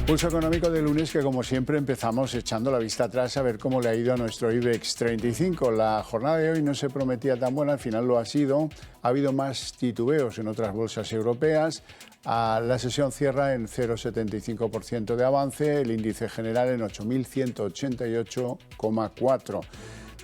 Pulso económico de lunes que, como siempre, empezamos echando la vista atrás a ver cómo le ha ido a nuestro IBEX 35. La jornada de hoy no se prometía tan buena, al final lo ha sido. Ha habido más titubeos en otras bolsas europeas. La sesión cierra en 0,75% de avance, el índice general en 8.188,4.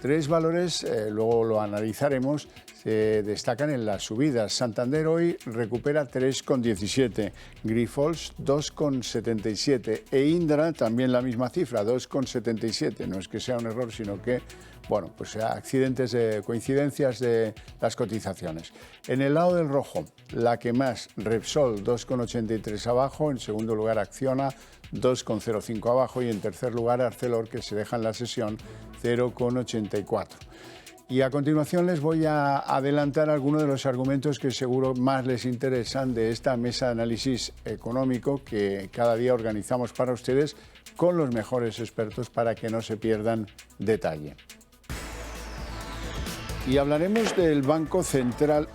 Tres valores, luego lo analizaremos, se destacan en las subidas. Santander hoy recupera 3,17, Grifols 2,77 e Indra también la misma cifra, 2,77. No es que sea un error, sino que, bueno, pues accidentes, coincidencias de las cotizaciones. En el lado del rojo, la que más, Repsol 2,83 abajo, en segundo lugar Acciona 2,05 abajo y en tercer lugar Arcelor, que se deja en la sesión 0,84. Y a continuación les voy a adelantar algunos de los argumentos que seguro más les interesan de esta mesa de análisis económico que cada día organizamos para ustedes con los mejores expertos para que no se pierdan detalle. Y hablaremos del Banco Central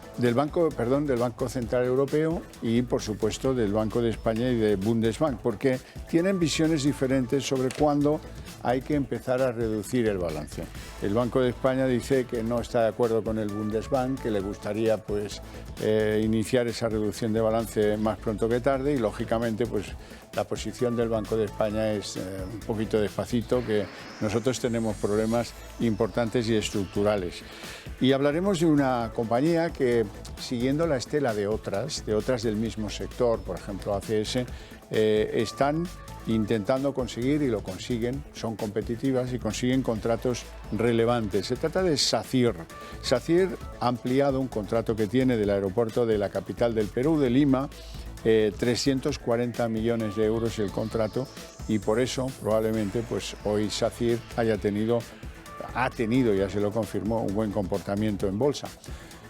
Europeo y, por supuesto, del Banco de España y de Bundesbank, porque tienen visiones diferentes sobre cuándo hay que empezar a reducir el balance. El Banco de España dice que no está de acuerdo con el Bundesbank, que le gustaría iniciar esa reducción de balance más pronto que tarde y, lógicamente, la posición del Banco de España es un poquito despacito, que nosotros tenemos problemas importantes y estructurales. Y hablaremos de una compañía que, siguiendo la estela de otras del mismo sector, por ejemplo ACS, están intentando conseguir, y lo consiguen, son competitivas y consiguen contratos relevantes. Se trata de SACIR. SACIR ha ampliado un contrato que tiene del aeropuerto de la capital del Perú, de Lima, 340 millones de euros el contrato, y por eso probablemente hoy SACIR ha tenido, ya se lo confirmó, un buen comportamiento en bolsa.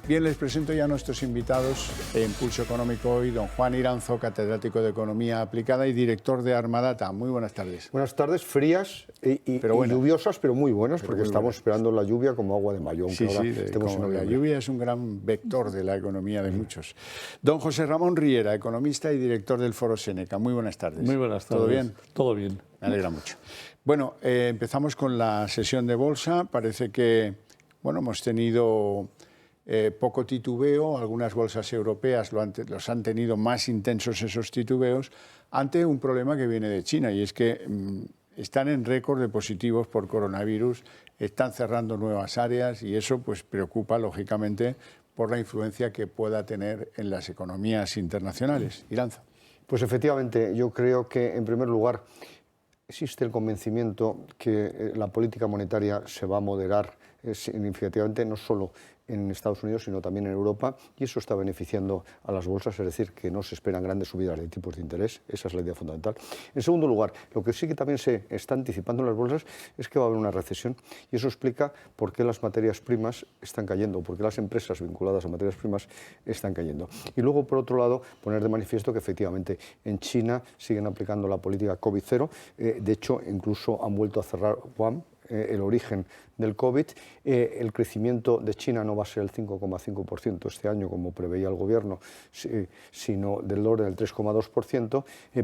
Bien, les presento ya a nuestros invitados en Pulso Económico hoy, don Juan Iranzo, catedrático de Economía Aplicada y director de Armadata. Muy buenas tardes. Buenas tardes, frías y lluviosas, pero muy buenas, porque estamos esperando la lluvia como agua de mayo. Sí, la lluvia es un gran vector de la economía de muchos. Don José Ramón Riera, economista y director del Foro Séneca. Muy buenas tardes. Muy buenas tardes. ¿Todo bien? Todo bien. Me alegra mucho. Bueno, empezamos con la sesión de bolsa. Parece que hemos tenido poco titubeo. Algunas bolsas europeas los han tenido más intensos esos titubeos ante un problema que viene de China, y es que están en récord de positivos por coronavirus, están cerrando nuevas áreas y eso preocupa lógicamente por la influencia que pueda tener en las economías internacionales. Iranzo. Pues efectivamente, yo creo que en primer lugar existe el convencimiento que la política monetaria se va a moderar significativamente, no solo en Estados Unidos, sino también en Europa, y eso está beneficiando a las bolsas, es decir, que no se esperan grandes subidas de tipos de interés. Esa es la idea fundamental. En segundo lugar, lo que sí que también se está anticipando en las bolsas es que va a haber una recesión, y eso explica por qué las materias primas están cayendo, por qué las empresas vinculadas a materias primas están cayendo. Y luego, por otro lado, poner de manifiesto que efectivamente en China siguen aplicando la política COVID-0, de hecho, incluso han vuelto a cerrar Wuhan, el origen del COVID. El crecimiento de China no va a ser el 5,5% este año, como preveía el gobierno, sino del orden del 3,2%,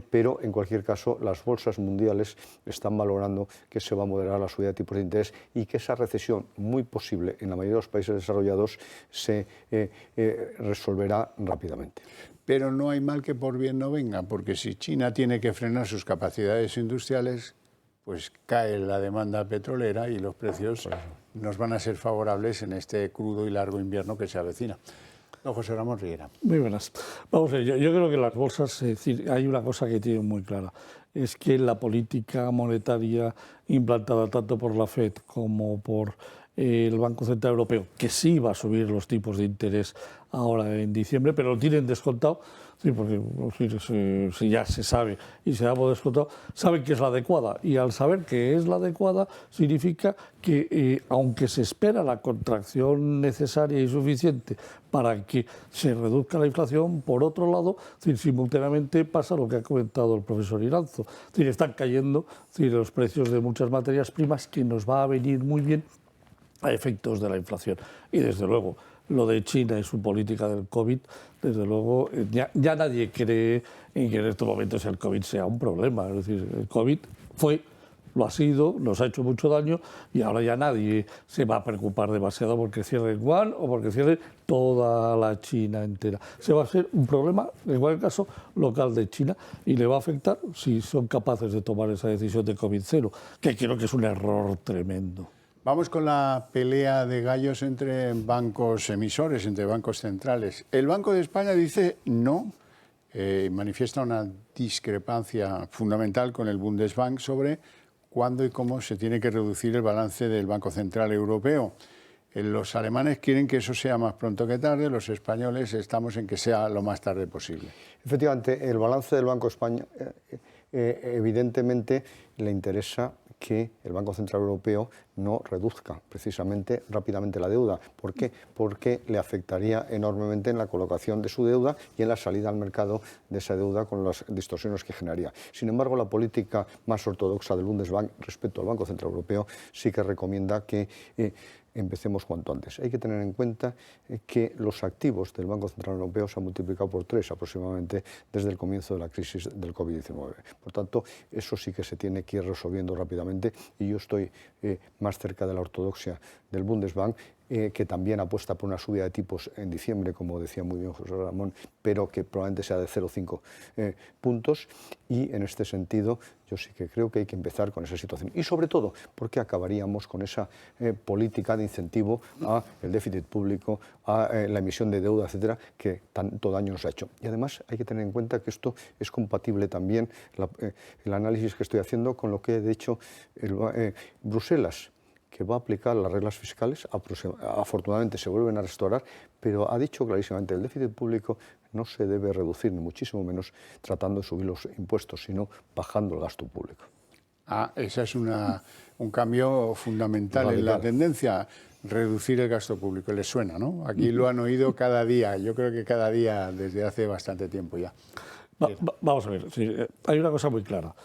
pero en cualquier caso las bolsas mundiales están valorando que se va a moderar la subida de tipos de interés y que esa recesión muy posible en la mayoría de los países desarrollados se resolverá rápidamente. Pero no hay mal que por bien no venga, porque si China tiene que frenar sus capacidades industriales, pues cae la demanda petrolera y los precios nos van a ser favorables en este crudo y largo invierno que se avecina. Don José Ramón Riera. Muy buenas. Vamos a ver, yo creo que las bolsas, es decir, hay una cosa que tienen muy clara, es que la política monetaria implantada tanto por la FED como por el Banco Central Europeo, que sí va a subir los tipos de interés ahora en diciembre, pero lo tienen descontado, sí, porque si ya se sabe y se da por descontado, saben que es la adecuada, y al saber que es la adecuada significa que aunque se espera la contracción necesaria y suficiente para que se reduzca la inflación, por otro lado, simultáneamente pasa lo que ha comentado el profesor Iranzo, están cayendo los precios de muchas materias primas, que nos va a venir muy bien a efectos de la inflación. Y desde luego lo de China y su política del COVID, desde luego, ya nadie cree en que en estos momentos el COVID sea un problema. Es decir, el COVID lo ha sido, nos ha hecho mucho daño y ahora ya nadie se va a preocupar demasiado porque cierre Wuhan o porque cierre toda la China entera. Se va a ser un problema, en cualquier caso, local de China y le va a afectar si son capaces de tomar esa decisión de COVID-0, que creo que es un error tremendo. Vamos con la pelea de gallos entre bancos emisores, entre bancos centrales. El Banco de España dice no, manifiesta una discrepancia fundamental con el Bundesbank sobre cuándo y cómo se tiene que reducir el balance del Banco Central Europeo. Los alemanes quieren que eso sea más pronto que tarde, los españoles estamos en que sea lo más tarde posible. Efectivamente, el balance del Banco de España evidentemente le interesa que el Banco Central Europeo no reduzca precisamente rápidamente la deuda. ¿Por qué? Porque le afectaría enormemente en la colocación de su deuda y en la salida al mercado de esa deuda con las distorsiones que generaría. Sin embargo, la política más ortodoxa del Bundesbank respecto al Banco Central Europeo sí que recomienda que empecemos cuanto antes. Hay que tener en cuenta que los activos del Banco Central Europeo se han multiplicado por 3 aproximadamente desde el comienzo de la crisis del COVID-19. Por tanto, eso sí que se tiene que ir resolviendo rápidamente y yo estoy más cerca de la ortodoxia del Bundesbank, que también apuesta por una subida de tipos en diciembre, como decía muy bien José Ramón, pero que probablemente sea de 0,5 puntos. Y en este sentido, yo sí que creo que hay que empezar con esa situación. Y sobre todo, porque acabaríamos con esa política de incentivo al déficit público, a la emisión de deuda, etcétera, que tanto daño nos ha hecho. Y además hay que tener en cuenta que esto es compatible también, el análisis que estoy haciendo, con lo que de hecho Bruselas, que va a aplicar las reglas fiscales, afortunadamente se vuelven a restaurar, pero ha dicho clarísimamente que el déficit público no se debe reducir, ni muchísimo menos tratando de subir los impuestos, sino bajando el gasto público. Ese es un cambio fundamental en la tendencia, reducir el gasto público. Les suena, ¿no? Aquí lo han oído cada día, yo creo que cada día desde hace bastante tiempo ya. Vamos a ver, sí, hay una cosa muy clara.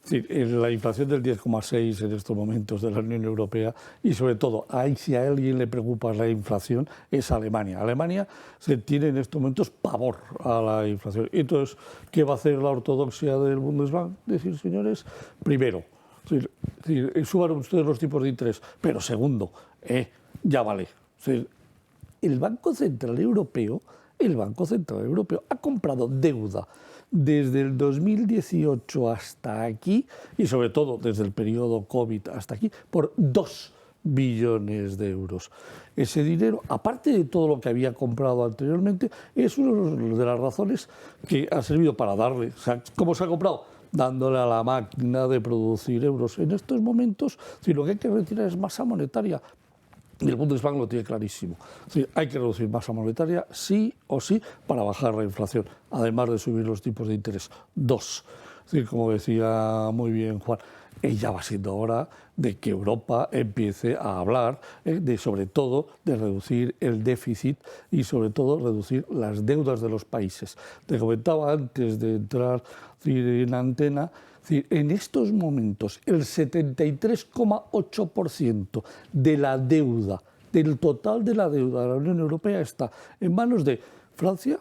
Sí, la inflación del 10,6 en estos momentos de la Unión Europea y sobre todo, si a alguien le preocupa la inflación, es Alemania. Alemania se tiene en estos momentos pavor a la inflación. Entonces, ¿qué va a hacer la ortodoxia del Bundesbank? Decir, señores, primero, suban ustedes los tipos de interés, pero segundo, ya vale. El Banco Central Europeo ha comprado deuda desde el 2018 hasta aquí, y sobre todo desde el periodo COVID hasta aquí, por 2 billones de euros. Ese dinero, aparte de todo lo que había comprado anteriormente, es una de las razones que ha servido para darle. ¿Cómo se ha comprado? Dándole a la máquina de producir euros. En estos momentos, si lo que hay que retirar es masa monetaria, y el Bundesbank lo tiene clarísimo. Sí, hay que reducir masa monetaria sí o sí para bajar la inflación, además de subir los tipos de interés. 2, sí, como decía muy bien Juan, ya va siendo hora de que Europa empiece a hablar sobre todo de reducir el déficit y sobre todo reducir las deudas de los países. Te comentaba antes de entrar en antena, en estos momentos el 73,8% de la deuda, del total de la deuda de la Unión Europea está en manos de Francia,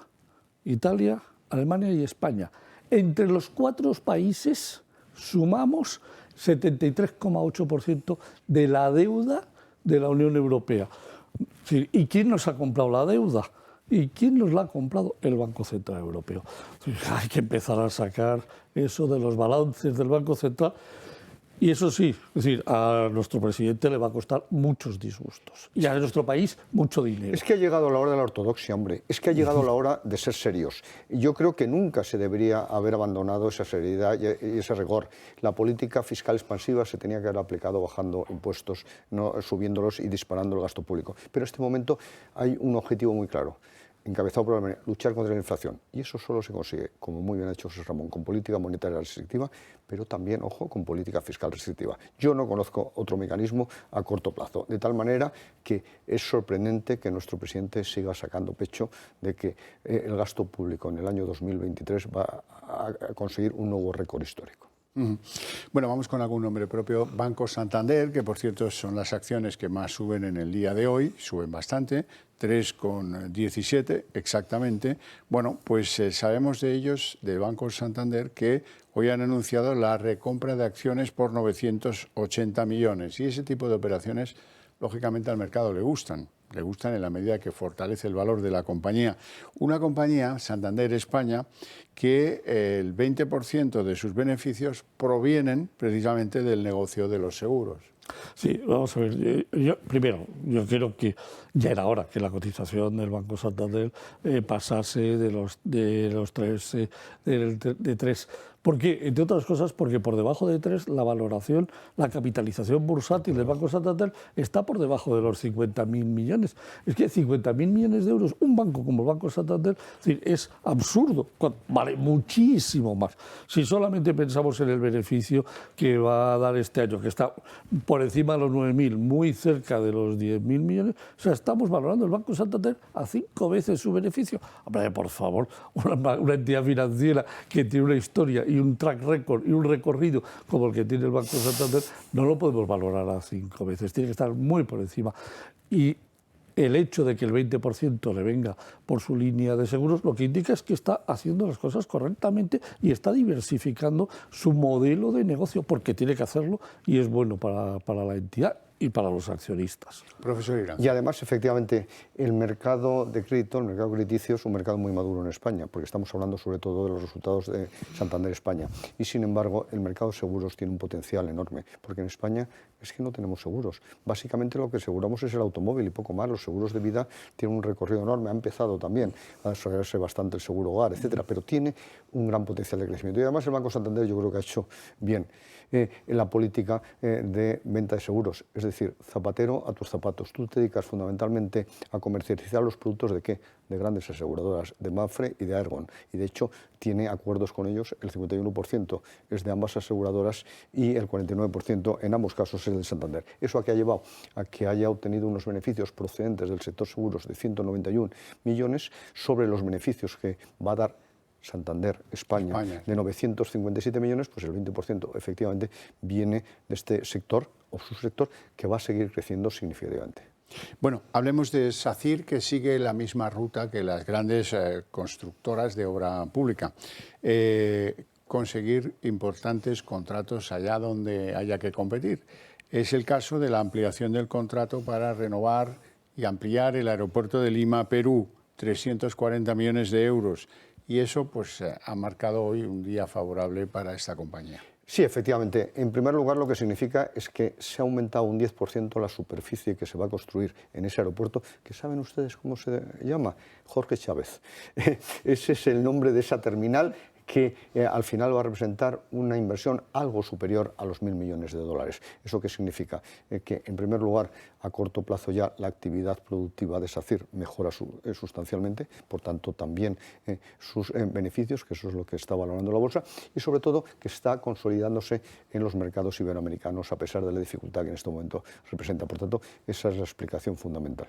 Italia, Alemania y España. Entre los 4 países sumamos 73,8% de la deuda de la Unión Europea. ¿Y quién nos ha comprado la deuda? ¿Y quién nos la ha comprado? El Banco Central Europeo. Hay que empezar a sacar eso de los balances del Banco Central. Y eso sí, es decir, a nuestro presidente le va a costar muchos disgustos. Y a nuestro país, mucho dinero. Es que ha llegado la hora de la ortodoxia, hombre. Es que ha llegado la hora de ser serios. Yo creo que nunca se debería haber abandonado esa seriedad y ese rigor. La política fiscal expansiva se tenía que haber aplicado bajando impuestos, no subiéndolos y disparando el gasto público. Pero en este momento hay un objetivo muy claro, encabezado por Alemania: luchar contra la inflación. Y eso solo se consigue, como muy bien ha dicho José Ramón, con política monetaria restrictiva, pero también, ojo, con política fiscal restrictiva. Yo no conozco otro mecanismo a corto plazo, de tal manera que es sorprendente que nuestro presidente siga sacando pecho de que el gasto público en el año 2023 va a conseguir un nuevo récord histórico. Bueno, vamos con algún nombre propio. Banco Santander, que por cierto son las acciones que más suben en el día de hoy, suben bastante, 3,17 exactamente. Bueno, pues sabemos de ellos, de Banco Santander, que hoy han anunciado la recompra de acciones por 980 millones. Y ese tipo de operaciones, lógicamente, al mercado le gustan en la medida que fortalece el valor de la compañía. Una compañía, Santander España, que el 20% de sus beneficios provienen precisamente del negocio de los seguros. Sí, vamos a ver. Primero, yo creo que ya era hora que la cotización del Banco Santander pasase de los 3, de 3. ¿Por qué? Entre otras cosas, porque por debajo de 3 la valoración, la capitalización bursátil del Banco Santander está por debajo de los 50.000 millones. Es que 50.000 millones de euros, un banco como el Banco Santander, es absurdo, vale muchísimo más. Si solamente pensamos en el beneficio que va a dar este año, que está por encima de los 9.000, muy cerca de los 10.000 millones, o sea, estamos valorando el Banco Santander a 5 veces su beneficio. Hombre, por favor, una entidad financiera que tiene una historia y un track record y un recorrido como el que tiene el Banco Santander, no lo podemos valorar a 5 veces, tiene que estar muy por encima. Y el hecho de que el 20% le venga por su línea de seguros, lo que indica es que está haciendo las cosas correctamente y está diversificando su modelo de negocio, porque tiene que hacerlo y es bueno para la entidad y para los accionistas. Profesor Irán. Y además, efectivamente, el mercado de crédito, el mercado crediticio, es un mercado muy maduro en España, porque estamos hablando sobre todo de los resultados de Santander España. Y sin embargo, el mercado de seguros tiene un potencial enorme, porque en España es que no tenemos seguros. Básicamente lo que aseguramos es el automóvil y poco más. Los seguros de vida tienen un recorrido enorme, ha empezado también a desarrollarse bastante el seguro hogar, etcétera, pero tiene un gran potencial de crecimiento. Y además el Banco Santander yo creo que ha hecho bien en la política de venta de seguros, es decir, zapatero a tus zapatos. Tú te dedicas fundamentalmente a comercializar los productos de ¿qué? De grandes aseguradoras, de Mapfre y de Aegon, y de hecho tiene acuerdos con ellos, el 51% es de ambas aseguradoras y el 49% en ambos casos es del Santander. ¿Eso a qué ha llevado? A que haya obtenido unos beneficios procedentes del sector seguros de 191 millones sobre los beneficios que va a dar Santander España de 957 millones, pues el 20% efectivamente viene de este sector o subsector que va a seguir creciendo significativamente. Bueno, hablemos de SACIR, que sigue la misma ruta que las grandes constructoras de obra pública. Conseguir importantes contratos allá donde haya que competir. Es el caso de la ampliación del contrato para renovar y ampliar el aeropuerto de Lima, Perú, 340 millones de euros. Y eso pues ha marcado hoy un día favorable para esta compañía. Sí, efectivamente. En primer lugar, lo que significa es que se ha aumentado un 10% la superficie que se va a construir en ese aeropuerto, que ¿saben ustedes cómo se llama? Jorge Chávez. Ese es el nombre de esa terminal que al final va a representar una inversión algo superior a los 1.000 millones de dólares. ¿Eso qué significa? Que, en primer lugar, a corto plazo ya la actividad productiva de SACIR mejora sustancialmente, por tanto también sus beneficios, que eso es lo que está valorando la bolsa, y sobre todo que está consolidándose en los mercados iberoamericanos a pesar de la dificultad que en este momento representa. Por tanto, esa es la explicación fundamental.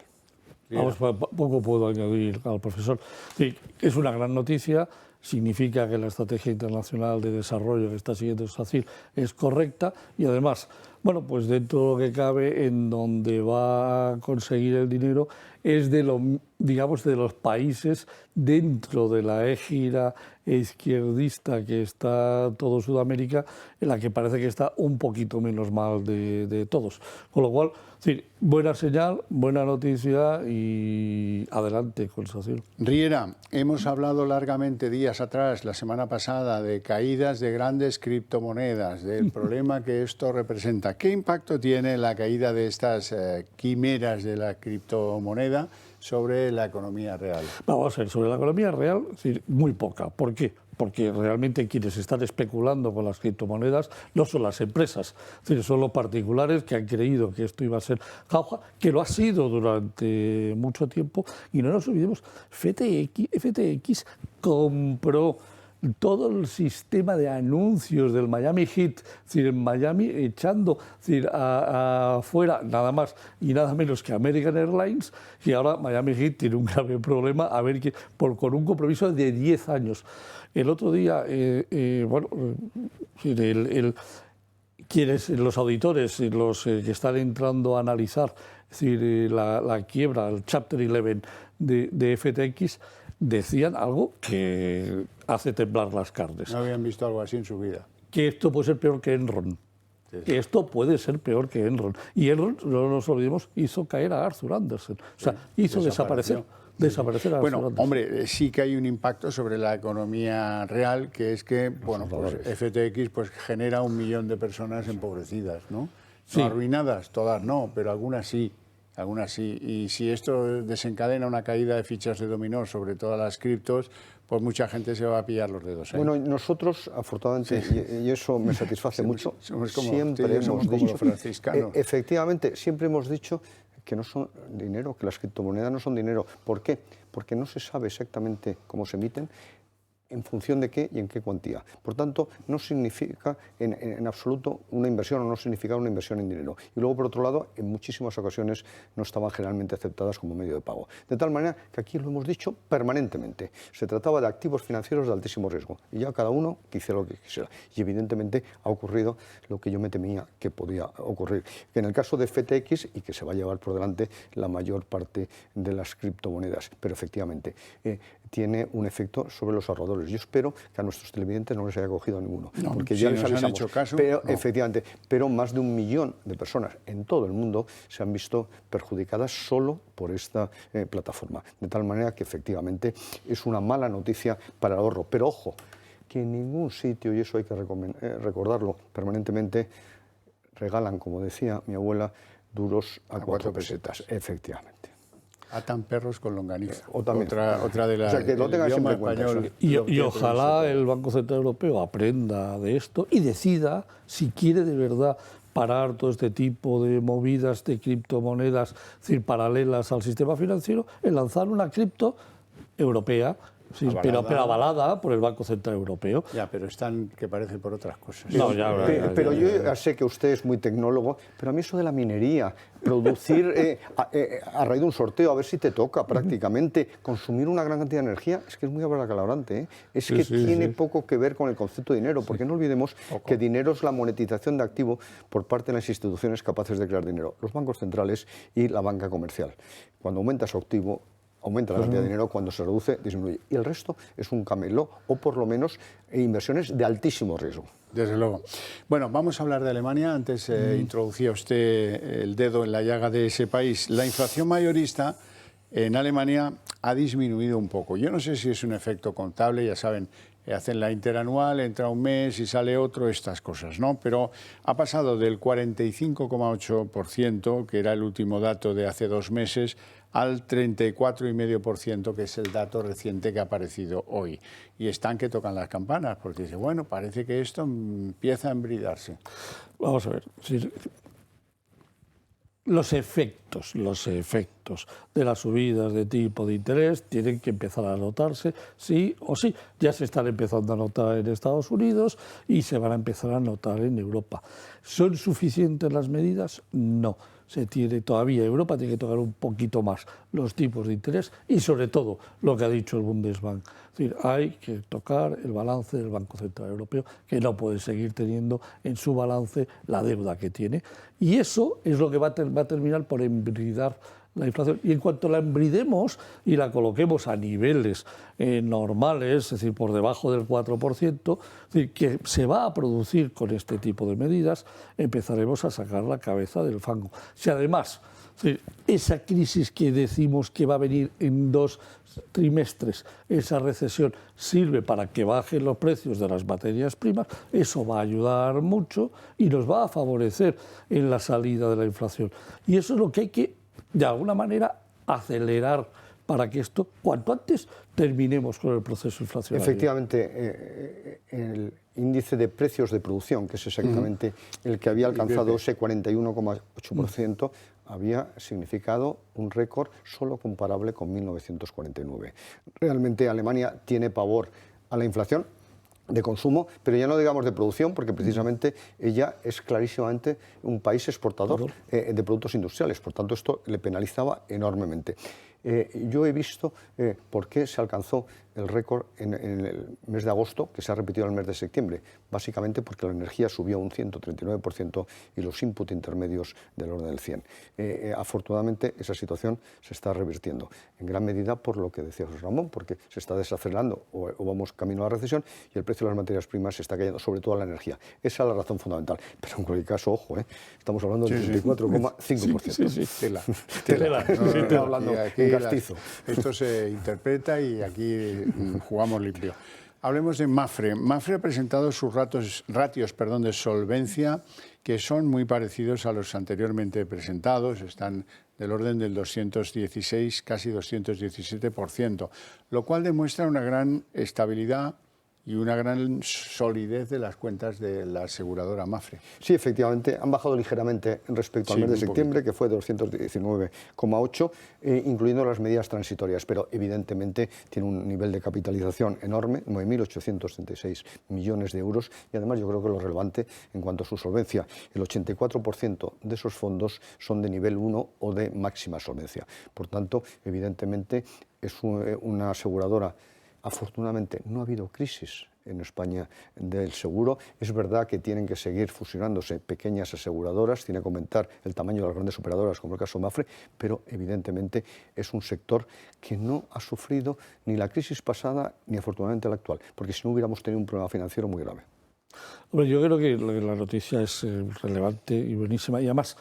Vamos, poco puedo añadir al profesor. Sí, es una gran noticia, significa que la estrategia internacional de desarrollo que está siguiendo SACIR es correcta y además, bueno, pues dentro de lo que cabe, en donde va a conseguir el dinero es de los países dentro de la égida izquierdista que está todo Sudamérica, en la que parece que está un poquito menos mal de todos. Con lo cual, sí, buena señal, buena noticia y adelante con SACIR. Riera, hemos hablado largamente días atrás, la semana pasada, de caídas de grandes criptomonedas, del problema que esto representa. ¿Qué impacto tiene la caída de estas quimeras de la criptomoneda sobre la economía real? Vamos a ver, sobre la economía real, sí, muy poca. ¿Por qué? Porque realmente quienes están especulando con las criptomonedas no son las empresas, es decir, son los particulares que han creído que esto iba a ser jauja, que lo ha sido durante mucho tiempo. Y no nos olvidemos, FTX compró todo el sistema de anuncios del Miami Heat, es decir, en Miami echando afuera nada más y nada menos que American Airlines, y ahora Miami Heat tiene un grave problema, a ver con un compromiso de 10 años. El otro día, quienes, los auditores, los que están entrando a analizar, es decir, la quiebra, el Chapter 11 de FTX, decían algo que hace temblar las carnes. No habían visto algo así en su vida. Que esto puede ser peor que Enron. Sí. Que esto puede ser peor que Enron. Y Enron, no nos olvidemos, hizo caer a Arthur Andersen. O sea, hizo desaparecer a Arthur Andersen. Hombre, sí que hay un impacto sobre la economía real, que es que, bueno, pues FTX pues genera 1 millón de personas empobrecidas, ¿no? Sí. No arruinadas, todas no, pero algunas sí. Algunas sí, y si esto desencadena una caída de fichas de dominó sobre todas las criptos, pues mucha gente se va a pillar los dedos. Bueno, nosotros, afortunadamente, sí. y eso me satisface mucho, siempre hemos dicho, efectivamente, siempre hemos dicho que no son dinero, que las criptomonedas no son dinero. ¿Por qué? Porque no se sabe exactamente cómo se emiten, en función de qué y en qué cuantía. Por tanto, no significa en absoluto una inversión o no significa una inversión en dinero. Y luego, por otro lado, en muchísimas ocasiones no estaban generalmente aceptadas como medio de pago. De tal manera que aquí lo hemos dicho permanentemente. Se trataba de activos financieros de altísimo riesgo y ya cada uno que hiciera lo que quisiera. Y evidentemente ha ocurrido lo que yo me temía que podía ocurrir. Que en el caso de FTX, y que se va a llevar por delante la mayor parte de las criptomonedas, pero efectivamente tiene un efecto sobre los ahorradores. Yo espero que a nuestros televidentes no les haya cogido ninguno, no, porque si ya les han hecho caso, pero, no. Efectivamente, pero más de 1 millón de personas en todo el mundo se han visto perjudicadas solo por esta plataforma. De tal manera que efectivamente es una mala noticia para el ahorro. Pero ojo, que en ningún sitio, y eso hay que recordarlo permanentemente, regalan, como decía mi abuela, duros a 4 pesetas. Efectivamente. Atan perros con longaniza. O también. Otra de las. O sea, que lo tengan siempre en cuenta. Y ojalá el Banco Central Europeo aprenda de esto y decida si quiere de verdad parar todo este tipo de movidas de criptomonedas, es decir, paralelas al sistema financiero, en lanzar una cripto europea. Sí, pero avalada por el Banco Central Europeo. Ya, pero están que parece por otras cosas. No, pero yo ya sé que usted es muy tecnólogo, pero a mí eso de la minería, producir a raíz de un sorteo, a ver si te toca prácticamente, consumir una gran cantidad de energía, es que es muy abracalabrante, ¿eh? Es que tiene poco que ver con el concepto de dinero, porque no olvidemos que dinero es la monetización de activo por parte de las instituciones capaces de crear dinero, los bancos centrales y la banca comercial. Cuando aumenta su activo, aumenta la cantidad de dinero, cuando se reduce, disminuye. Y el resto es un camello o por lo menos inversiones de altísimo riesgo. Desde luego. Bueno, vamos a hablar de Alemania. Antes introducía usted el dedo en la llaga de ese país. La inflación mayorista en Alemania ha disminuido un poco. Yo no sé si es un efecto contable, ya saben, hacen la interanual, entra un mes y sale otro, estas cosas, ¿no? Pero ha pasado del 45,8%, que era el último dato de hace 2 meses, al 34,5%, que es el dato reciente que ha aparecido hoy. Y están que tocan las campanas, porque dice, bueno, parece que esto empieza a embridarse. Vamos a ver, los efectos de las subidas de tipo de interés tienen que empezar a notarse, sí o sí. Ya se están empezando a notar en Estados Unidos y se van a empezar a notar en Europa. ¿Son suficientes las medidas? No. Europa tiene que tocar un poquito más los tipos de interés y sobre todo lo que ha dicho el Bundesbank. Es decir, hay que tocar el balance del Banco Central Europeo, que no puede seguir teniendo en su balance la deuda que tiene. Y eso es lo que va a terminar por embridar la inflación. Y en cuanto la embridemos y la coloquemos a niveles normales, es decir, por debajo del 4%, es decir, que se va a producir con este tipo de medidas, empezaremos a sacar la cabeza del fango. Si además, es decir, esa crisis que decimos que va a venir en 2 trimestres, esa recesión sirve para que bajen los precios de las materias primas, eso va a ayudar mucho y nos va a favorecer en la salida de la inflación. Y eso es lo que hay que, de alguna manera, acelerar para que esto, cuanto antes, terminemos con el proceso inflacionario. Efectivamente, el índice de precios de producción, que es exactamente el que había alcanzado ese 41,8%, había significado un récord solo comparable con 1949. Realmente Alemania tiene pavor a la inflación, de consumo, pero ya no digamos de producción, porque precisamente ella es clarísimamente un país exportador de productos industriales, por tanto esto le penalizaba enormemente. Yo he visto por qué se alcanzó el récord en el mes de agosto, que se ha repetido en el mes de septiembre, básicamente porque la energía subió un 139% y los input intermedios del orden del 100%. Afortunadamente esa situación se está revirtiendo, en gran medida por lo que decía José Ramón, porque se está desacelerando o vamos camino a la recesión y el precio de las materias primas se está cayendo, sobre todo la energía. Esa es la razón fundamental, pero en cualquier caso, ojo, estamos hablando del 34,5%. Sí. Tela. Estoy hablando en castizo. Esto se interpreta y aquí jugamos limpio. Hablemos de Mapfre. Mapfre ha presentado sus ratios de solvencia, que son muy parecidos a los anteriormente presentados, están del orden del 216, casi 217%, lo cual demuestra una gran estabilidad y una gran solidez de las cuentas de la aseguradora Mapfre. Sí, efectivamente, han bajado ligeramente respecto al mes de septiembre, que fue de 219,8, incluyendo las medidas transitorias, pero evidentemente tiene un nivel de capitalización enorme, 9.836 millones de euros, y además yo creo que lo relevante en cuanto a su solvencia, el 84% de esos fondos son de nivel 1 o de máxima solvencia. Por tanto, evidentemente es una aseguradora. Afortunadamente no ha habido crisis en España del seguro. Es verdad que tienen que seguir fusionándose pequeñas aseguradoras, tiene que aumentar el tamaño de las grandes operadoras, como el caso de Mapfre, pero evidentemente es un sector que no ha sufrido ni la crisis pasada ni afortunadamente la actual, porque si no hubiéramos tenido un problema financiero muy grave. Bueno, yo creo que la noticia es relevante y buenísima, y además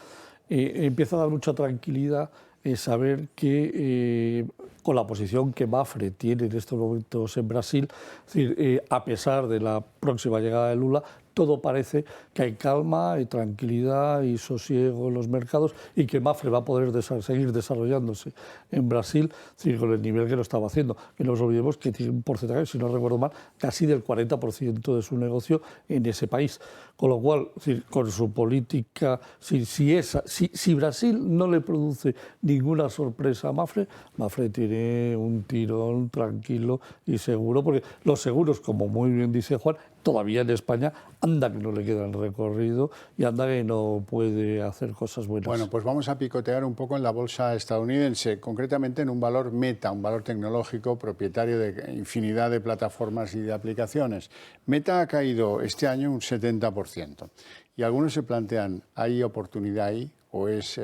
empieza a dar mucha tranquilidad saber que con la posición que Mapfre tiene en estos momentos en Brasil, es decir, a pesar de la próxima llegada de Lula, todo parece que hay calma y tranquilidad y sosiego en los mercados y que Mapfre va a poder seguir desarrollándose en Brasil, es decir, con el nivel que lo estaba haciendo. Que no nos olvidemos que tiene un porcentaje, si no recuerdo mal, casi del 40% de su negocio en ese país. Con lo cual, es decir, con su política, si Brasil no le produce ninguna sorpresa a Mapfre, Mapfre tiene un tirón tranquilo y seguro, porque los seguros, como muy bien dice Juan, todavía en España anda que no le queda el recorrido y anda que no puede hacer cosas buenas. Bueno, pues vamos a picotear un poco en la bolsa estadounidense, concretamente en un valor Meta, un valor tecnológico propietario de infinidad de plataformas y de aplicaciones. Meta ha caído este año un 70%. Y algunos se plantean, ¿hay oportunidad ahí o es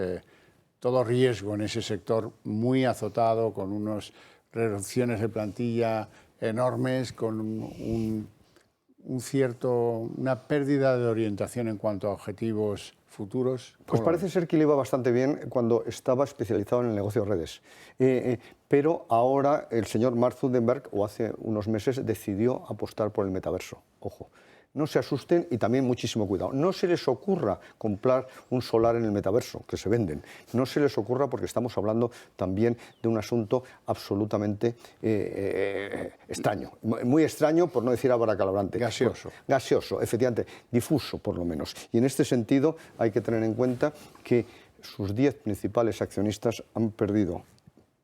todo riesgo en ese sector muy azotado, con unas reducciones de plantilla enormes, con una pérdida de orientación en cuanto a objetivos futuros? Pues parece ser que le iba bastante bien cuando estaba especializado en el negocio de redes. Pero ahora el señor Mark Zuckerberg, o hace unos meses, decidió apostar por el metaverso. Ojo. No se asusten y también muchísimo cuidado. No se les ocurra comprar un solar en el metaverso, que se venden. No se les ocurra porque estamos hablando también de un asunto absolutamente extraño. Muy extraño, por no decir abracalabrante. Gaseoso. Gaseoso, efectivamente, difuso por lo menos. Y en este sentido hay que tener en cuenta que sus 10 principales accionistas han perdido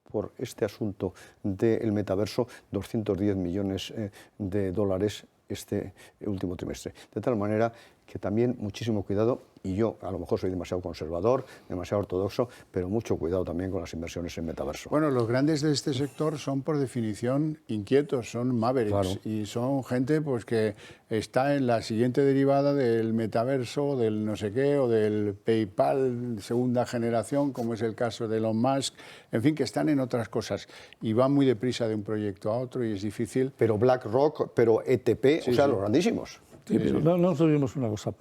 por este asunto del metaverso 210 millones de dólares este último trimestre. De tal manera que también muchísimo cuidado, y yo a lo mejor soy demasiado conservador, demasiado ortodoxo, pero mucho cuidado también con las inversiones en metaverso. Bueno, los grandes de este sector son por definición inquietos, son mavericks, claro. Y son gente pues que está en la siguiente derivada del metaverso, del no sé qué, o del PayPal segunda generación, como es el caso de Elon Musk, en fin, que están en otras cosas y van muy deprisa de un proyecto a otro y es difícil. Pero BlackRock, pero ETP, sí, o sea, los grandísimos. Sí, pero no nos olvidemos una cosa.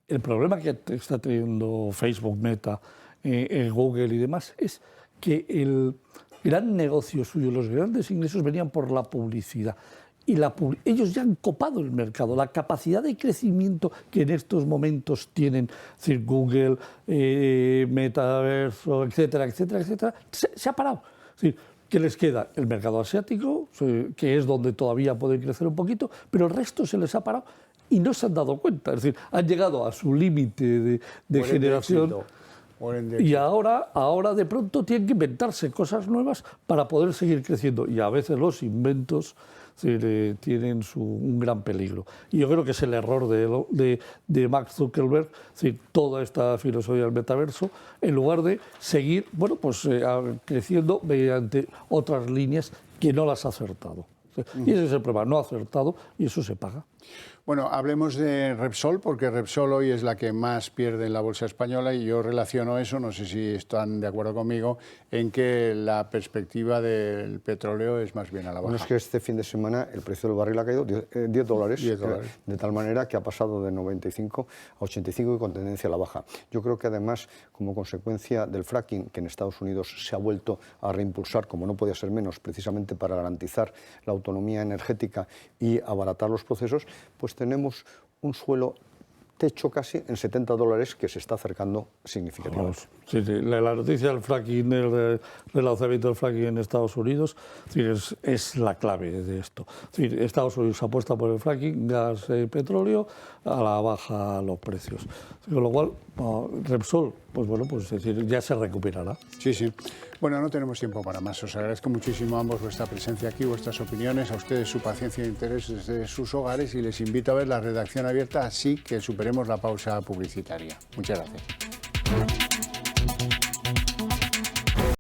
El problema que está teniendo Facebook, Meta, Google y demás es que el gran negocio suyo, los grandes ingresos venían por la publicidad. Y ellos ya han copado el mercado. La capacidad de crecimiento que en estos momentos tienen, es decir, Google, Metaverso, etcétera, etcétera, etcétera, se ha parado. Es decir, ¿qué les queda? El mercado asiático, que es donde todavía pueden crecer un poquito, pero el resto se les ha parado y no se han dado cuenta. Es decir, han llegado a su límite de generación. Y ahora de pronto tienen que inventarse cosas nuevas para poder seguir creciendo. Y a veces los inventos tienen un gran peligro. Y yo creo que es el error de Mark Zuckerberg, toda esta filosofía del metaverso, en lugar de seguir creciendo mediante otras líneas que no las ha acertado. Y ese es el problema, no ha acertado y eso se paga. Bueno, hablemos de Repsol, porque Repsol hoy es la que más pierde en la bolsa española y yo relaciono eso, no sé si están de acuerdo conmigo, en que la perspectiva del petróleo es más bien a la baja. Bueno, es que este fin de semana el precio del barril ha caído $10, de tal manera que ha pasado de 95 a 85 y con tendencia a la baja. Yo creo que además, como consecuencia del fracking, que en Estados Unidos se ha vuelto a reimpulsar, como no podía ser menos, precisamente para garantizar la autonomía energética y abaratar los procesos, pues tenemos un suelo techo casi en $70 que se está acercando significativamente. Sí, la noticia del fracking, del lanzamiento del fracking en Estados Unidos, es la clave de esto. Estados Unidos apuesta por el fracking, gas, petróleo, a la baja los precios. Con lo cual, Repsol, ya se recuperará. Sí, sí. Bueno, no tenemos tiempo para más. Os agradezco muchísimo a ambos vuestra presencia aquí, vuestras opiniones, a ustedes su paciencia e interés desde sus hogares y les invito a ver la redacción abierta así que superemos la pausa publicitaria. Muchas gracias.